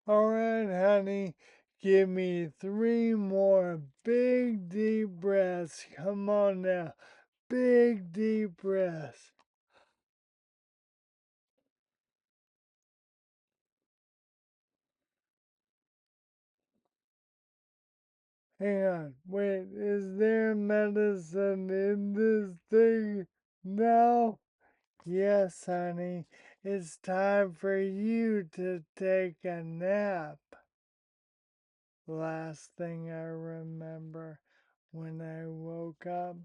All right, honey, give me three more big deep breaths. Come on now, big deep breaths. Hang on, wait, is there medicine in this thing now? Yes, honey, it's time for you to take a nap. Last thing I remember when I woke up,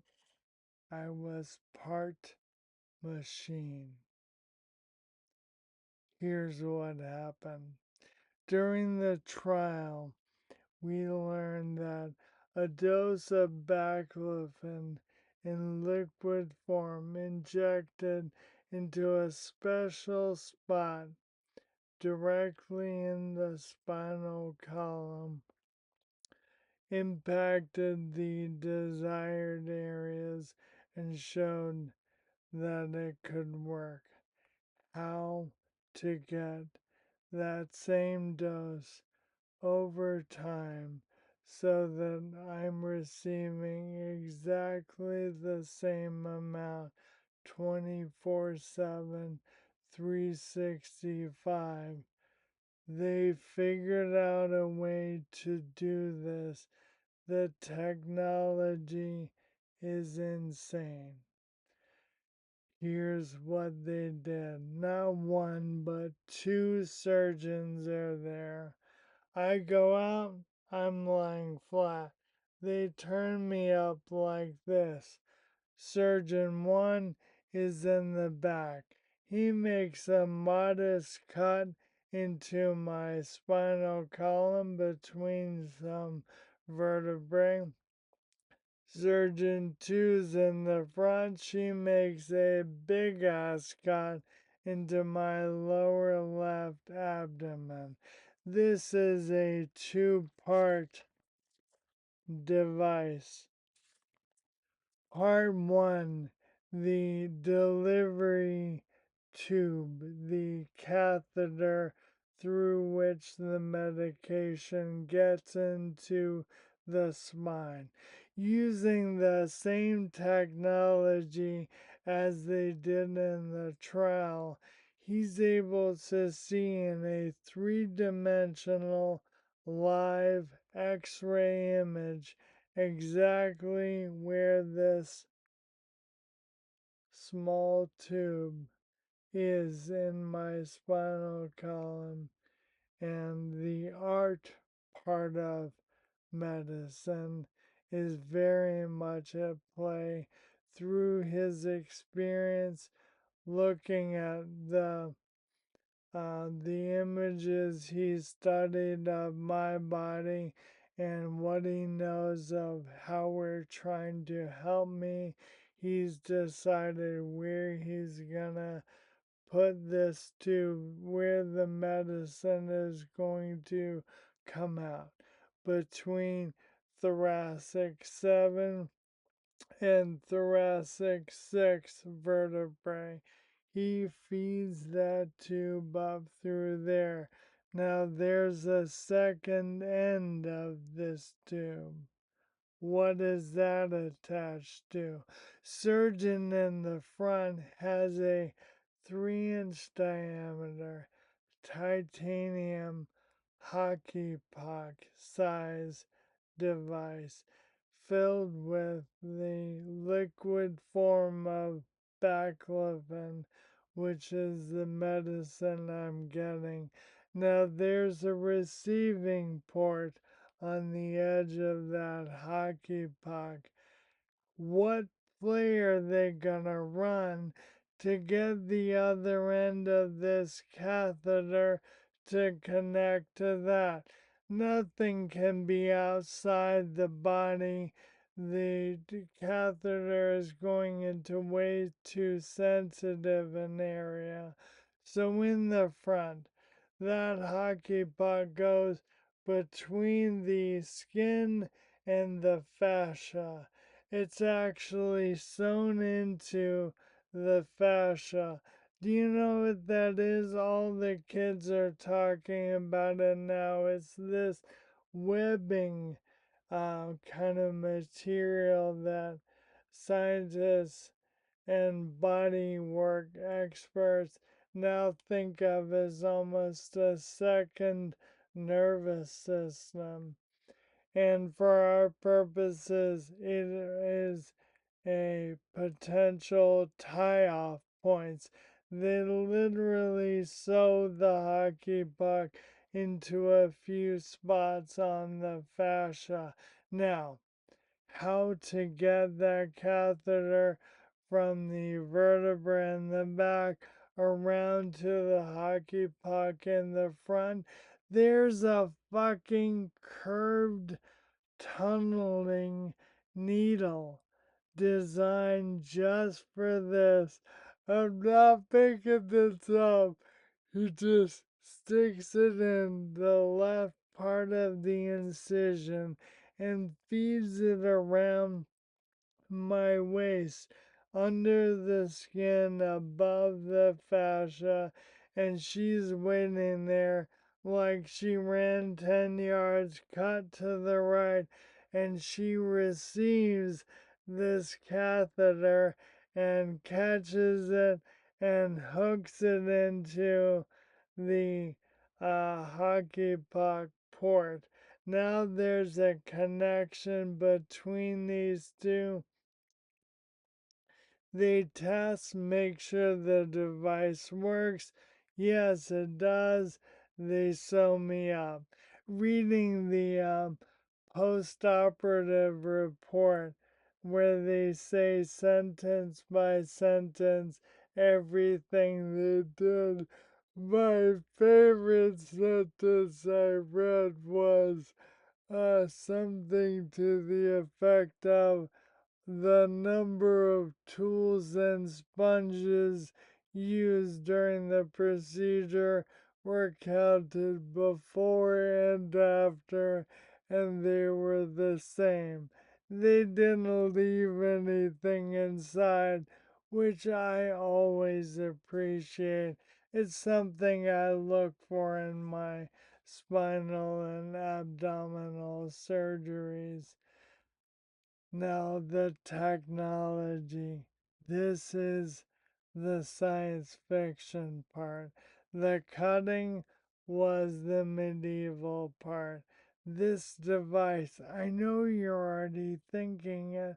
I was part machine. Here's what happened. During the trial, we learned that a dose of baclofen in liquid form injected into a special spot directly in the spinal column impacted the desired areas and showed that it could work. How to get that same dose over time so that I'm receiving exactly the same amount 24/7, 365. They figured out a way to do this. The technology is insane. Here's what they did. Not one, but two surgeons are there. I go out, I'm lying flat. They turn me up like this. Surgeon 1 is in the back. He makes a modest cut into my spinal column between some vertebrae. Surgeon two's in the front. She makes a big ass cut into my lower left abdomen. This is a two-part device. Part one, the delivery tube, the catheter through which the medication gets into the spine. Using the same technology as they did in the trial, he's able to see in a three-dimensional live X-ray image exactly where this small tube is in my spinal column, and the art part of medicine is very much at play through his experience looking at the images he studied of my body and what he knows of how we're trying to help me. He's decided where he's gonna put this to, where the medicine is going to come out between thoracic 7 and thoracic 6 vertebrae. He feeds that tube up through there. Now there's a second end of this tube. What is that attached to? Surgeon in the front has a 3-inch diameter titanium hockey puck size device filled with the liquid form of baclofen, which is the medicine I'm getting. Now there's a receiving port on the edge of that hockey puck. What play are they gonna run to get the other end of this catheter to connect to that? Nothing can be outside the body. The catheter is going into way too sensitive an area. So in the front, that hockey puck goes between the skin and the fascia. It's actually sewn into the fascia. Do you know what that is? All the kids are talking about it now. It's this webbing kind of material that scientists and body work experts now think of as almost a second nervous system. And for our purposes, it is a potential tie off points. They literally sew the hockey puck into a few spots on the fascia. Now, how to get that catheter from the vertebra in the back around to the hockey puck in the front? There's a fucking curved tunneling needle designed just for this. I'm not picking this up. He just sticks it in the left part of the incision and feeds it around my waist, under the skin, above the fascia, and she's waiting there like she ran 10 yards, cut to the right, and she receives this catheter and catches it and hooks it into the hockey puck port. Now there's a connection between these two. They test, make sure the device works. Yes, it does. They sew me up. Reading the post-operative report where they say sentence by sentence everything they did. My favorite sentence I read was something to the effect of the number of tools and sponges used during the procedure were counted before and after, and they were the same. They didn't leave anything inside, which I always appreciate. It's something I look for in my spinal and abdominal surgeries. Now, the technology. This is the science fiction part. The cutting was the medieval part. This device, I know you're already thinking it,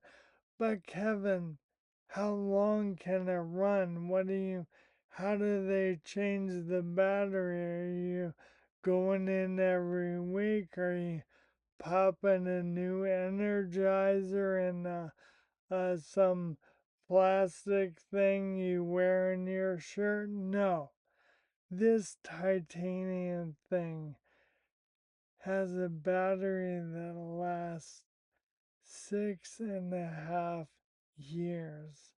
but Kevin, how long can it run? How do they change the battery? Are you going in every week? Are you popping a new energizer in some plastic thing you wear in your shirt? No. This titanium thing has a battery that lasts 6.5 years.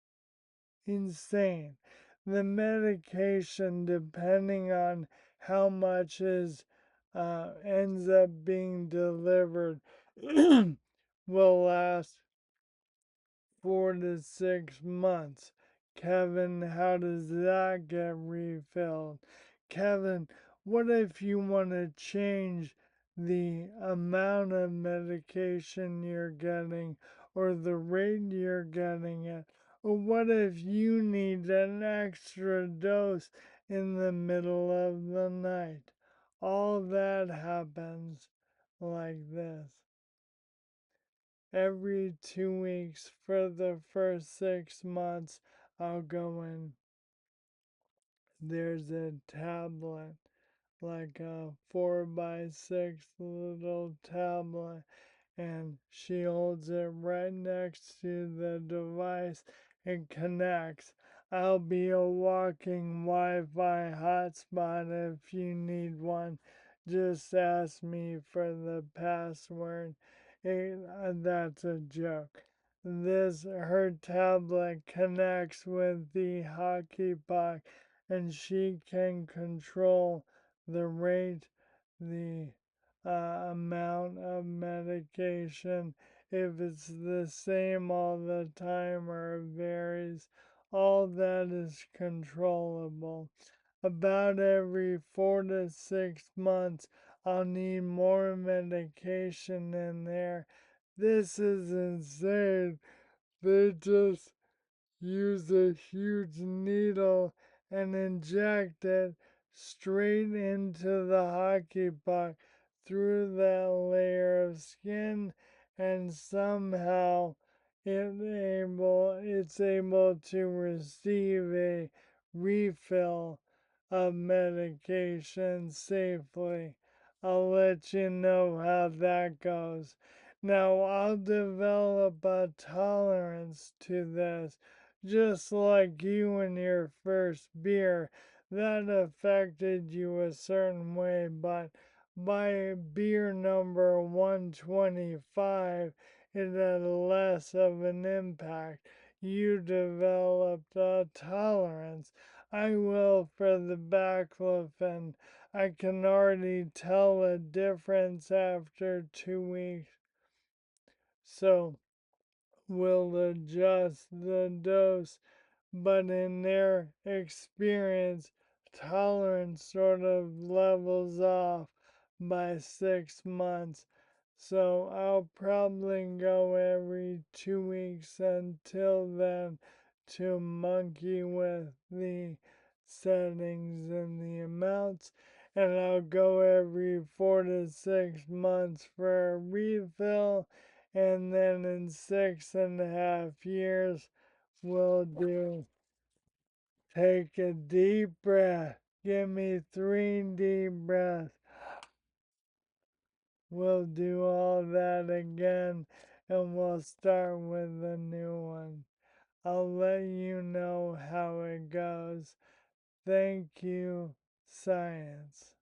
Insane. The medication, depending on how much is ends up being delivered, will last 4 to 6 months. Kevin, how does that get refilled? Kevin, what if you want to change the amount of medication you're getting or the rate you're getting it? Or what if you need an extra dose in the middle of the night? All that happens like this. Every 2 weeks for the first 6 months, I'll go in. There's a tablet, like a 4 by 6 little tablet, and she holds it right next to the device and connects. I'll be a walking Wi Fi hotspot if you need one. Just ask me for the password. That's a joke. Her tablet connects with the hockey puck and she can control the rate, the amount of medication, if it's the same all the time or varies all that is controllable. About every 4 to 6 months, I'll need more medication in there. This is insane. They just use a huge needle and inject it straight into the hockey puck through that layer of skin, and somehow it's able to receive a refill of medication safely. I'll let you know how that goes. Now, I'll develop a tolerance to this, just like you and your first beer. That affected you a certain way, but by beer number 125, it had less of an impact. You developed a tolerance. I will for the baclofen. I can already tell a difference after 2 weeks. So we'll adjust the dose, but in their experience, tolerance sort of levels off by 6 months. So I'll probably go every 2 weeks until then to monkey with the settings and the amounts. And I'll go every 4 to 6 months for a refill. And then in 6.5 years, we'll do take a deep breath. Give me 3 deep breaths. We'll do all that again and we'll start with a new one. I'll let you know how it goes. Thank you, science.